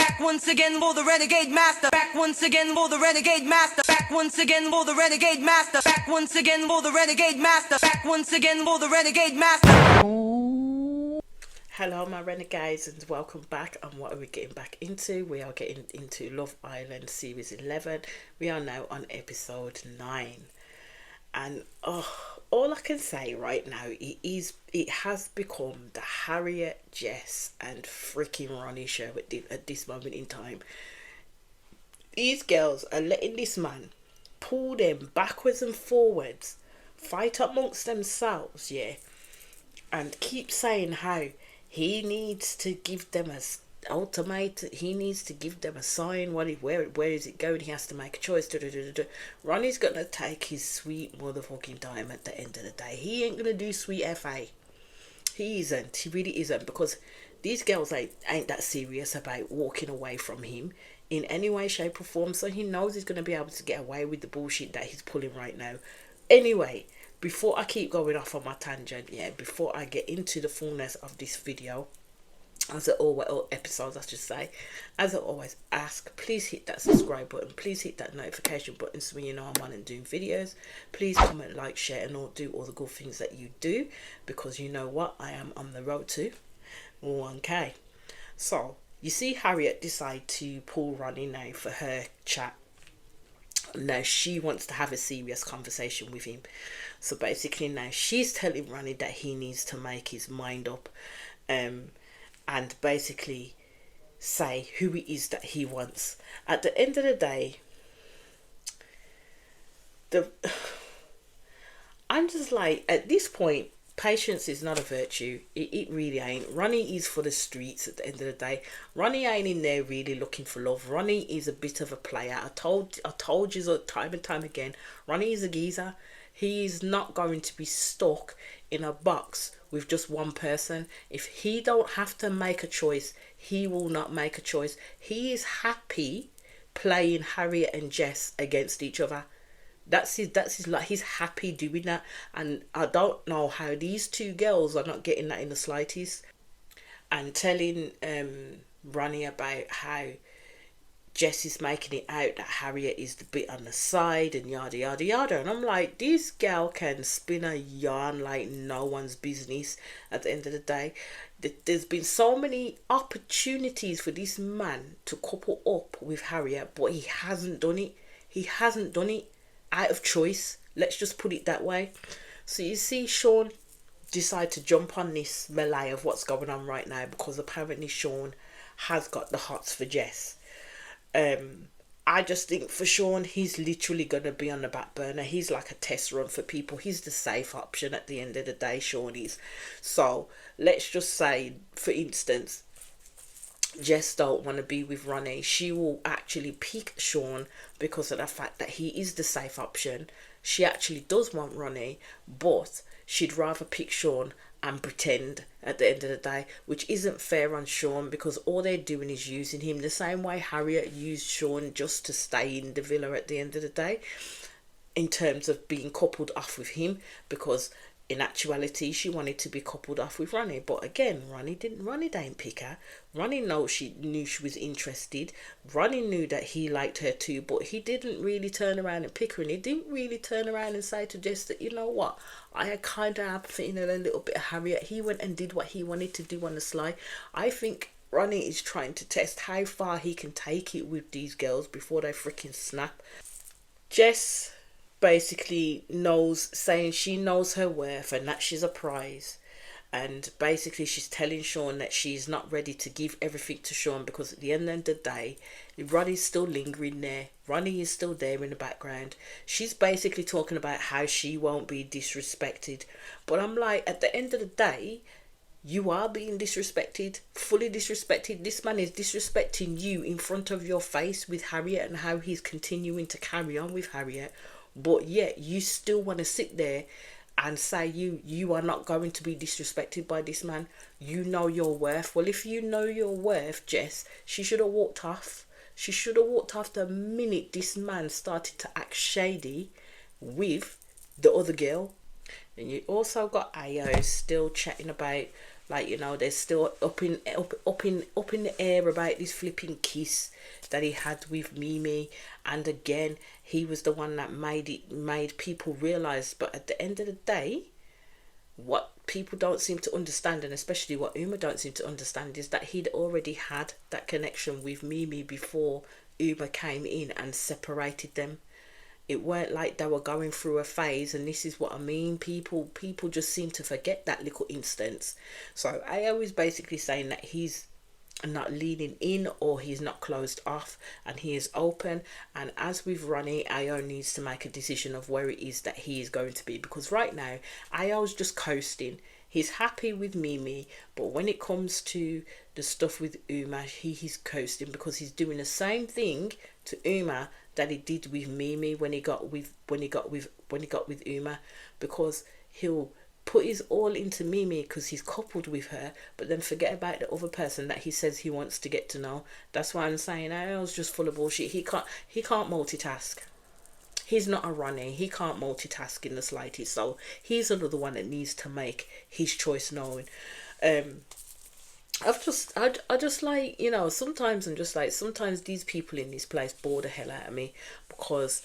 Back once again for the renegade master. Back once again for the renegade master. Back once again for the renegade master. Back once again for the renegade master. Back once again for the renegade master. Hello my renegades and welcome back. And what are we getting back into? We are getting into Love Island series 11. We are now on episode 9. And all I can say right now, it has become the Harriet, Jess and freaking Ronnie show at this moment in time. These girls are letting this man pull them backwards and forwards, fight amongst themselves, yeah, and keep saying how he needs to give them a ultimatum. He needs to give them a sign. Where is it going? He has to make a choice. Ronnie's gonna take his sweet motherfucking time at the end of the day. He ain't gonna do sweet FA. He isn't. He really isn't, because these girls ain't that serious about walking away from him in any way, shape or form. So he knows he's gonna be able to get away with the bullshit that he's pulling right now. Anyway, before I keep going off on my tangent, before I get into the fullness of this video, as I always, all episodes I should say, as I always ask, please hit that subscribe button, please hit that notification button so when you know I'm on and doing videos. Please comment, like, share and do all the good things that you do, because you know what, I am on the road to 1k. So you see Harriet decide to pull Ronnie now for her chat. Now she wants to have a serious conversation with him. So basically now she's telling Ronnie that he needs to make his mind up, and basically say who it is that he wants. At the end of the day, I'm just like, at this point, patience is not a virtue. It really ain't. Ronnie is for the streets at the end of the day. Ronnie ain't in there really looking for love. Ronnie is a bit of a player. I told you time and time again, Ronnie is a geezer. He is not going to be stuck in a box with just one person. If he don't have to make a choice, he will not make a choice. He is happy playing Harriet and Jess against each other. That's his like, he's happy doing that. And I don't know how these two girls are not getting that in the slightest. And telling Ronnie about how Jess is making it out that Harriet is the bit on the side and yada yada yada. And I'm like, this girl can spin a yarn like no one's business at the end of the day. There's been so many opportunities for this man to couple up with Harriet, but he hasn't done it. He hasn't done it out of choice. Let's just put it that way. So you see Sean decide to jump on this melee of what's going on right now, because apparently Sean has got the hots for Jess. I just think for Sean, he's literally going to be on the back burner. He's like a test run for people. He's the safe option at the end of the day, Sean is. So let's just say, for instance, Jess don't want to be with Ronnie. She will actually pick Sean because of the fact that he is the safe option. She actually does want Ronnie, but she'd rather pick Sean and pretend at the end of the day, which isn't fair on Sean, because all they're doing is using him the same way Harriet used Sean just to stay in the villa at the end of the day, in terms of being coupled off with him, because in actuality she wanted to be coupled off with Ronnie. But again, Ronnie didn't pick her. Ronnie knew she was interested. Ronnie knew that he liked her too, but he didn't really turn around and pick her, and he didn't really turn around and say to Jess that, you know what, I kind of have in a little bit of Harriet. He went and did what he wanted to do on the sly. I think Ronnie is trying to test how far he can take it with these girls before they freaking snap. Jess basically saying she knows her worth and that she's a prize, and basically she's telling Sean that she's not ready to give everything to Sean, because at the end of the day, Ronnie's still lingering there. Ronnie is still there in the background. She's basically talking about how she won't be disrespected, but I'm like, at the end of the day, you are being disrespected, fully disrespected. This man is disrespecting you in front of your face with Harriet, and how he's continuing to carry on with Harriet. But yet you still want to sit there and say you are not going to be disrespected by this man. You know your worth. Well, if you know your worth, Jess, she should have walked off. She should have walked off the minute this man started to act shady with the other girl. And you also got Ayo still chatting about Like, you know, they're still up in the air about this flipping kiss that he had with Mimi. And again, he was the one that made people realize. But at the end of the day, what people don't seem to understand, and especially what Uma don't seem to understand, is that he'd already had that connection with Mimi before Uma came in and separated them. It weren't like they were going through a phase, and this is what I mean. People just seem to forget that little instance. So Ao is basically saying that he's not leaning in, or he's not closed off, and he is open. And as with Ronnie, Ao needs to make a decision of where it is that he is going to be, because right now Ao's just coasting. He's happy with Mimi, but when it comes to the stuff with Uma, he's coasting, because he's doing the same thing to Uma that he did with Mimi when he got with Uma, because he'll put his all into Mimi because he's coupled with her, but then forget about the other person that he says he wants to get to know. That's why I'm saying Ao's just full of bullshit. He can't multitask. He's not a Ronnie. He can't multitask in the slightest. So he's another one that needs to make his choice known. I just like, you know, sometimes I'm just like, sometimes these people in this place bore the hell out of me, because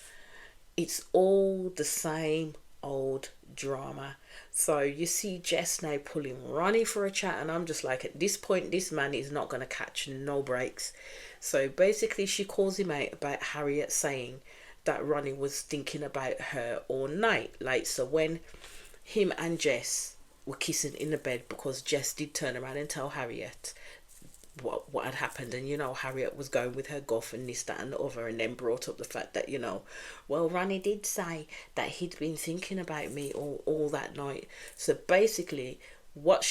it's all the same old drama. So you see Jess now pulling Ronnie for a chat, and I'm just like, at this point, this man is not going to catch no breaks. So basically she calls him out about Harriet saying that Ronnie was thinking about her all night. Like, so when him and Jess were kissing in the bed, because Jess did turn around and tell Harriet what had happened, and you know, Harriet was going with her guff and this, that and the other, and then brought up the fact that, you know, well, Ronnie did say that he'd been thinking about me all that night. So basically what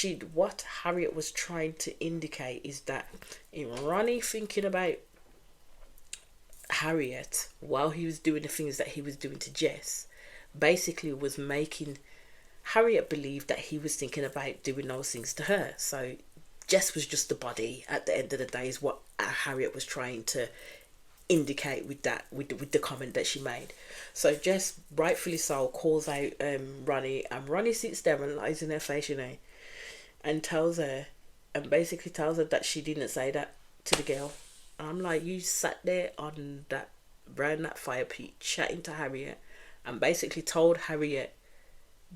Harriet was trying to indicate is that in Ronnie thinking about Harriet while he was doing the things that he was doing to Jess, basically was making Harriet believe that he was thinking about doing those things to her. So Jess was just the body at the end of the day, is what Harriet was trying to indicate with that, with the comment that she made. So Jess, rightfully so, calls out Ronnie, and Ronnie sits there and lies in her face, you know, and basically tells her that she didn't say that to the girl. I'm like, you sat there around that fire pit chatting to Harriet, and basically told Harriet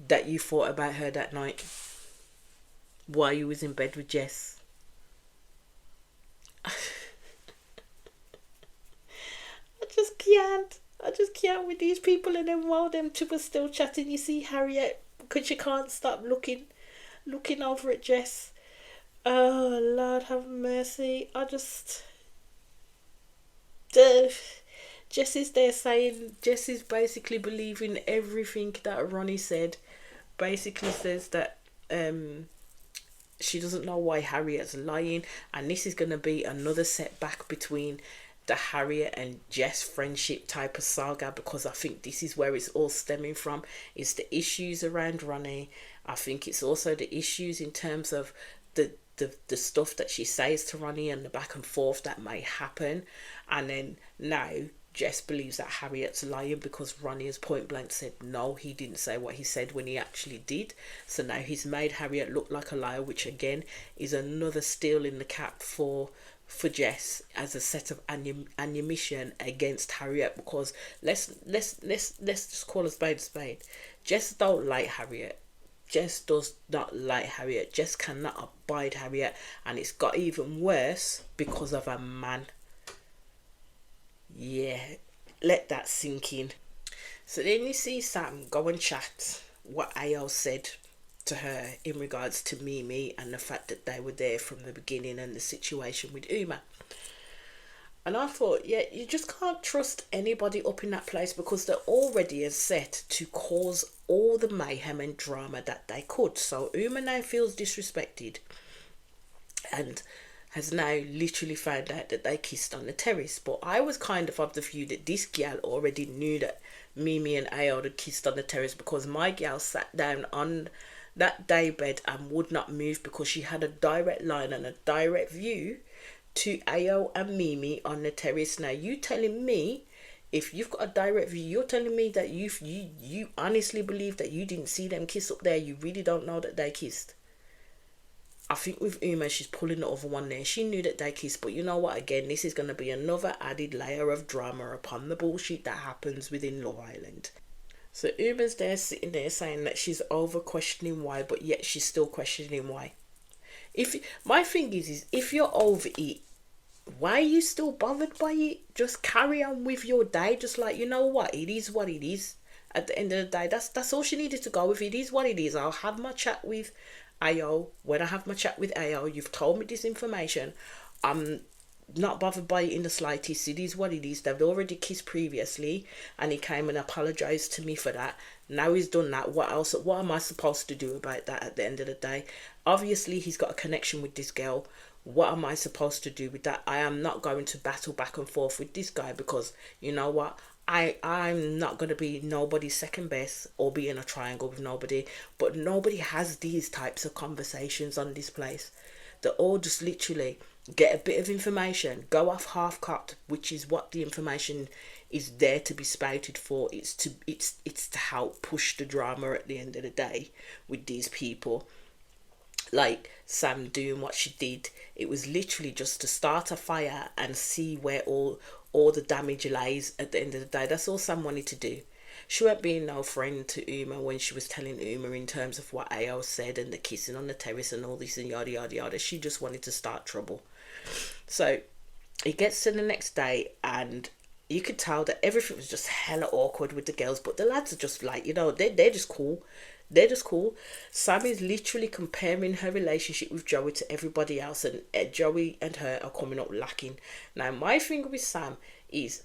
that you thought about her that night while you was in bed with Jess. I just can't with these people. And then while them two are still chatting, you see Harriet, because she can't stop looking over at Jess. Oh Lord have mercy. Jess is there saying, Jess is basically believing everything that Ronnie said. Basically says that she doesn't know why Harriet's lying, and this is going to be another setback between the Harriet and Jess friendship type of saga, because I think this is where it's all stemming from. It's the issues around Ronnie. I think it's also the issues in terms of the stuff that she says to Ronnie and the back and forth that may happen. And then now Jess believes that Harriet's lying, because Ronnie has point blank said no, he didn't say what he said when he actually did. So now he's made Harriet look like a liar, which again is another steel in the cap for Jess as a set of ammunition against Harriet. Because let's just call a spade. Jess don't like Harriet. Jess does not like Harriet. Jess cannot abide Harriet, and it's got even worse because of a man. Yeah, let that sink in. So then you see Sam go and chat what Ao said to her in regards to Mimi and the fact that they were there from the beginning and the situation with Uma. And I thought, yeah, you just can't trust anybody up in that place, because they're already set to cause all the mayhem and drama that they could. So Uma now feels disrespected and has now literally found out that they kissed on the terrace. But I was kind of the view that this gal already knew that Mimi and Ao had kissed on the terrace, because my gal sat down on that daybed and would not move, because she had a direct line and a direct view to Ao and Mimi on the terrace. Now you telling me, if you've got a direct view, you're telling me that you honestly believe that you didn't see them kiss up there? You really don't know that they kissed? I think with Uma, she's pulling the other one there. She knew that they kissed, but you know what? Again, this is going to be another added layer of drama upon the bullshit that happens within Love Island. So Uma's there sitting there saying that she's over questioning why, but yet she's still questioning why. If my thing is if you're over it, why are you still bothered by it? Just carry on with your day. Just like, you know what? It is what it is. At the end of the day, that's all she needed to go with. It is what it is. I'll have my chat with AO. When I have my chat with AO, you've told me this information. I'm not bothered by it in the slightest. It is what it is. They've already kissed previously, and he came and apologized to me for that. Now he's done that. What else? What am I supposed to do about that at the end of the day? Obviously, he's got a connection with this girl. What am I supposed to do with that? I am not going to battle back and forth with this guy, because you know what? I'm not going to be nobody's second best or be in a triangle with nobody. But nobody has these types of conversations on this place. They all just literally get a bit of information, go off half cocked, which is what the information is there to be spouted for. It's to help push the drama at the end of the day with these people. Like Sam doing what she did, it was literally just to start a fire and see where all the damage lays at the end of the day. That's all Sam wanted to do. She weren't being no friend to Uma when she was telling Uma in terms of what AO said and the kissing on the terrace and all this and yada yada yada. She just wanted to start trouble. So it gets to the next day, and you could tell that everything was just hella awkward with the girls, but the lads are just like, you know, they're just cool. They're just cool. Sam is literally comparing her relationship with Joey to everybody else, and Joey and her are coming up lacking. Now, my thing with Sam is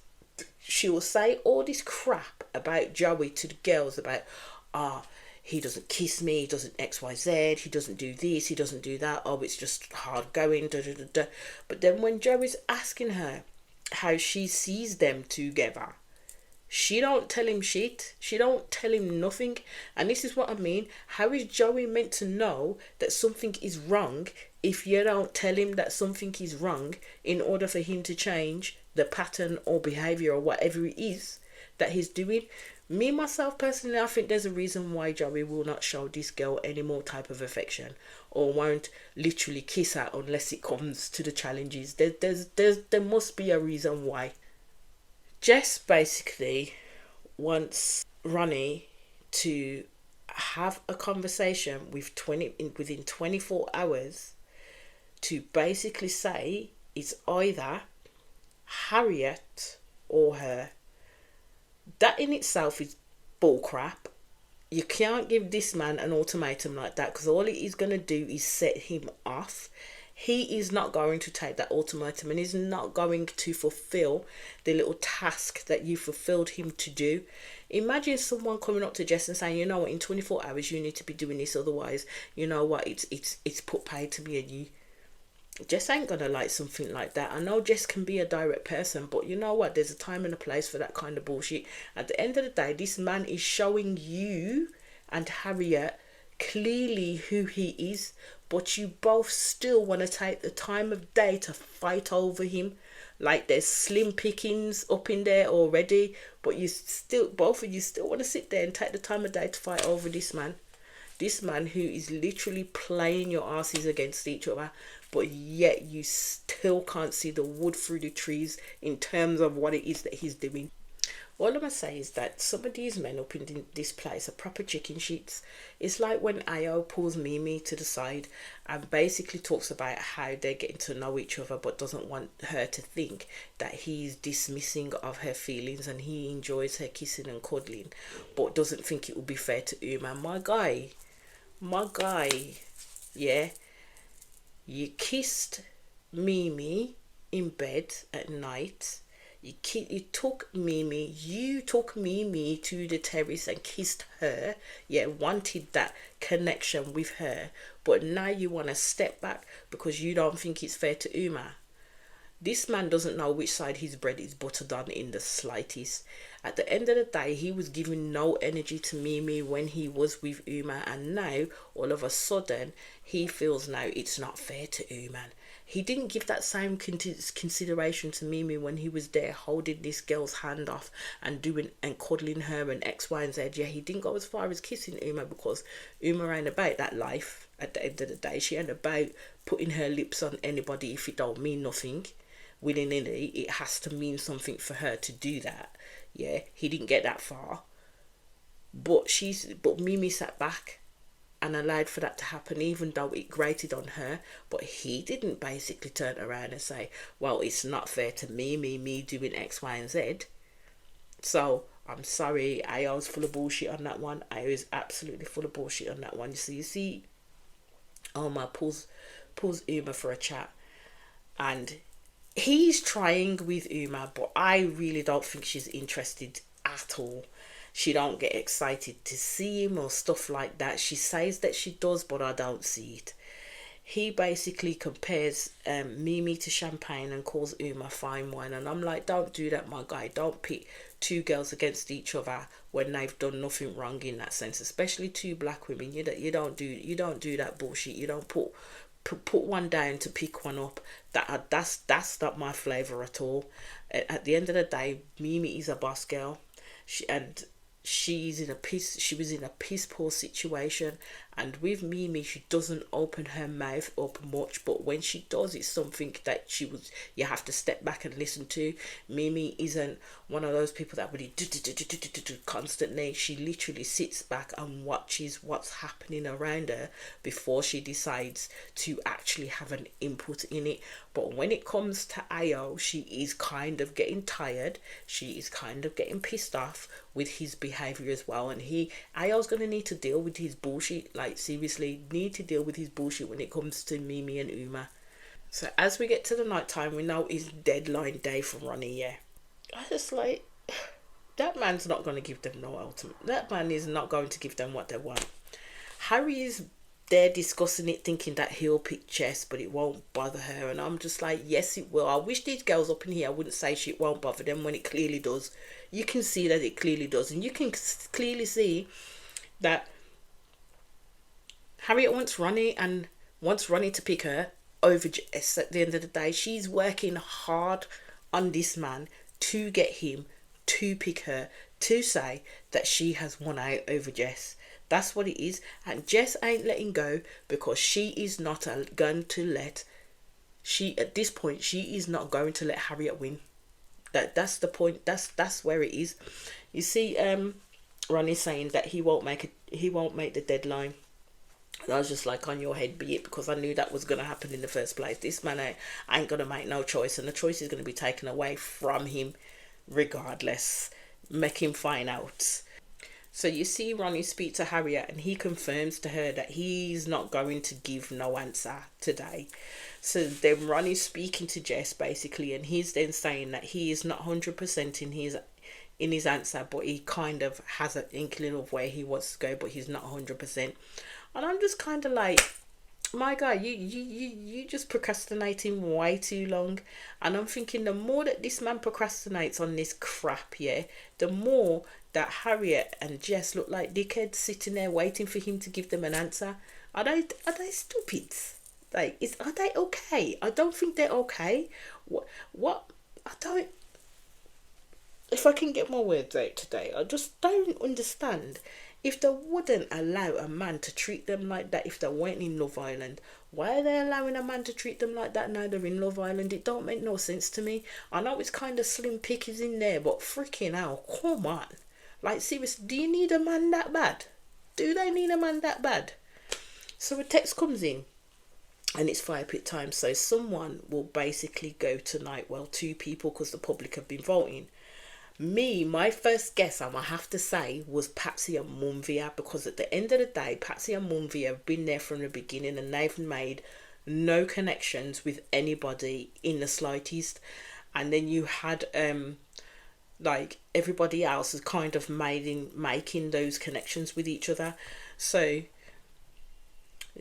she will say all this crap about Joey to the girls about, he doesn't kiss me, he doesn't XYZ, he doesn't do this, he doesn't do that, oh, it's just hard going, da da da da. But then when Joey's asking her how she sees them together, she don't tell him shit. She don't tell him nothing. And this is what I mean. How is Joey meant to know that something is wrong if you don't tell him that something is wrong in order for him to change the pattern or behaviour or whatever it is that he's doing? Me, myself, personally, I think there's a reason why Joey will not show this girl any more type of affection or won't literally kiss her unless it comes to the challenges. There must be a reason why. Jess basically wants Ronnie to have a conversation within 24 hours to basically say it's either Harriet or her. That in itself is bullcrap. You can't give this man an ultimatum like that, because all he's going to do is set him off. He is not going to take that ultimatum, and he's not going to fulfill the little task that you fulfilled him to do. Imagine someone coming up to Jess and saying, you know what, in 24 hours you need to be doing this, otherwise, you know what, it's put paid to me and you. Jess ain't gonna like something like that. I know Jess can be a direct person, but you know what, there's a time and a place for that kind of bullshit. At the end of the day, this man is showing you and Harriet clearly who he is, but you both still want to take the time of day to fight over him. Like there's slim pickings up in there already, but both of you still want to sit there and take the time of day to fight over this man who is literally playing your asses against each other, but yet you still can't see the wood through the trees in terms of what it is that he's doing. All I'm going to say is that some of these men up in this place are proper chicken sheets. It's like when Ayo pulls Mimi to the side and basically talks about how they're getting to know each other, but doesn't want her to think that he's dismissing of her feelings and he enjoys her kissing and cuddling, but doesn't think it would be fair to Uma. My guy, yeah, you kissed Mimi in bed at night. You took Mimi to the terrace and kissed her. Yeah, wanted that connection with her. But now you want to step back because you don't think it's fair to Uma. This man doesn't know which side his bread is buttered on in the slightest. At the end of the day, he was giving no energy to Mimi when he was with Uma, and now, all of a sudden, he feels now it's not fair to Uma. He didn't give that same consideration to Mimi when he was there holding this girl's hand off and doing and cuddling her and X, Y, and Z. Yeah, he didn't go as far as kissing Uma, because Uma ain't about that life. At the end of the day, she ain't about putting her lips on anybody if it don't mean nothing. Willy-nilly, it has to mean something for her to do that. Yeah, he didn't get that far. But Mimi sat back and allowed for that to happen, even though it grated on her. But he didn't basically turn around and say, well, it's not fair to me doing X, Y, and Z. So I'm sorry, AO's full of bullshit on that one. AO is absolutely full of bullshit on that one. You see Oma pulls Uma for a chat, and he's trying with Uma, but I really don't think she's interested at all. She don't get excited to see him or stuff like that. She says that she does, but I don't see it. He basically compares Mimi to champagne and calls Uma fine wine, and I'm like, don't do that, my guy. Don't pit two girls against each other when they've done nothing wrong in that sense, especially two black women. You don't do that bullshit. You don't put one down to pick one up. That's not my flavour at all. At the end of the day, Mimi is a boss girl. She was in a piss poor situation, and with Mimi, she doesn't open her mouth up much, but when she does, it's something that you have to step back and listen to. Mimi isn't one of those people that really do constantly. She literally sits back and watches what's happening around her before she decides to actually have an input in it. But when it comes to AO, she is kind of getting tired. She is kind of getting pissed off with his behaviour as well, and AO's going to need to deal with his bullshit. Like, seriously, need to deal with his bullshit when it comes to Mimi and Uma. So as we get to the night time, we know it's deadline day for Ronnie. Yeah, I just like, that man's not going to give them no ultimate. That man is not going to give them what they want. Harry is there discussing it, thinking that he'll pick Jess, but it won't bother her. And I'm just like, yes, it will. I wish these girls up in here wouldn't say shit won't bother them when it clearly does. You can see that it clearly does, and you can clearly see that Harriet wants Ronnie to pick her over Jess. At the end of the day, she's working hard on this man to get him to pick her, to say that she has won out over Jess. That's what it is. And Jess ain't letting go, because she is not going to let, at this point, she is not going to let Harriet win. That's the point. That's where it is. You see, Ronnie saying that he won't make the deadline. And I was just like, on your head be it, because I knew that was going to happen in the first place. This man ain't going to make no choice, and the choice is going to be taken away from him regardless. Make him find out. So you see Ronnie speak to Harriet, and he confirms to her that he's not going to give no answer today. So then Ronnie's speaking to Jess basically, and he's then saying that he is not 100% in his answer, but he kind of has an inkling of where he wants to go, but he's not 100%. And I'm just kind of like, my guy, you just procrastinating way too long. And I'm thinking, the more that this man procrastinates on this crap, yeah, the more that Harriet and Jess look like dickheads sitting there waiting for him to give them an answer. Are they stupid? Like, are they okay? I don't think they're okay. What? I don't. If I can get my words out today, I just don't understand. If they wouldn't allow a man to treat them like that if they weren't in Love Island, why are they allowing a man to treat them like that now they're in Love Island? It don't make no sense to me. I know it's kind of slim pickings in there, but freaking hell, come on. Like, seriously, do you need a man that bad? Do they need a man that bad? So a text comes in, and it's fire pit time. So someone will basically go tonight. Well, two people, because the public have been voting. My first guess, I'm going to have to say, was Patsy and Mumvia, because at the end of the day, Patsy and Mumvia have been there from the beginning, and they've made no connections with anybody in the slightest. And then you had like everybody else is kind of making those connections with each other. So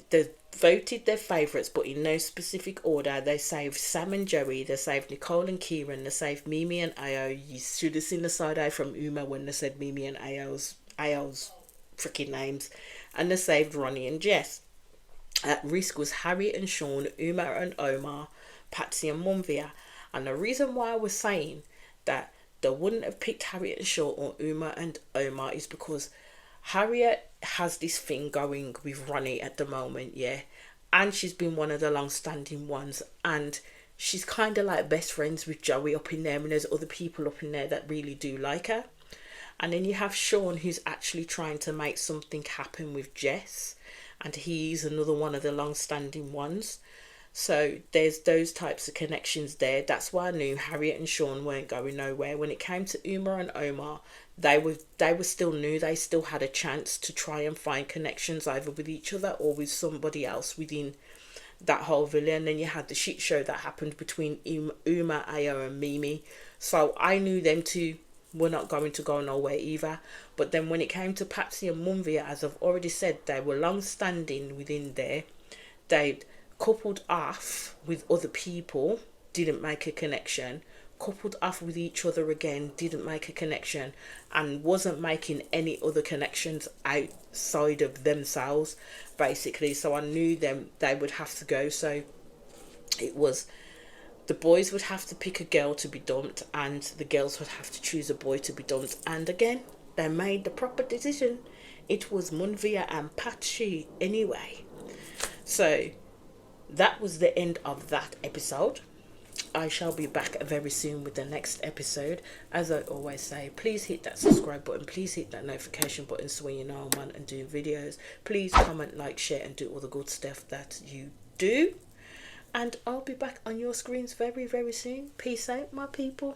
they voted their favourites, but in no specific order. They saved Sam and Joey, they saved Nicole and Kieran, they saved Mimi and Ao. You should have seen the side eye from Uma when they said Mimi and Ao's freaking names. And they saved Ronnie and Jess. At risk was Harriet and Sean, Uma and Omar, Patsy and Mumvia. And the reason why I was saying that they wouldn't have picked Harriet and Shaw or Uma and Omar is because Harriet has this thing going with Ronnie at the moment, yeah. And she's been one of the long-standing ones. And she's kind of like best friends with Joey up in there. And there's other people up in there that really do like her. And then you have Sean, who's actually trying to make something happen with Jess. And he's another one of the long-standing ones. So there's those types of connections there. That's why I knew Harriet and Sean weren't going nowhere. When it came to Uma and Omar, they were still new. They still had a chance to try and find connections either with each other or with somebody else within that whole villa. And then you had the shit show that happened between Uma, Ayo and Mimi. So I knew them two were not going to go nowhere either. But then when it came to Patsy and Mumvia, as I've already said, they were long standing within there. They'd coupled off with other people, didn't make a connection, coupled off with each other again, didn't make a connection, and wasn't making any other connections outside of themselves, basically. So I knew they would have to go. So it was the boys would have to pick a girl to be dumped, and the girls would have to choose a boy to be dumped. And again, they made the proper decision. It was Munvia and Patsy anyway. So that was the end of that episode. I shall be back very soon with the next episode. As I always say, please hit that subscribe button. Please hit that notification button so when you know I'm on and doing videos. Please comment, like, share and do all the good stuff that you do. And I'll be back on your screens very, very soon. Peace out, my people.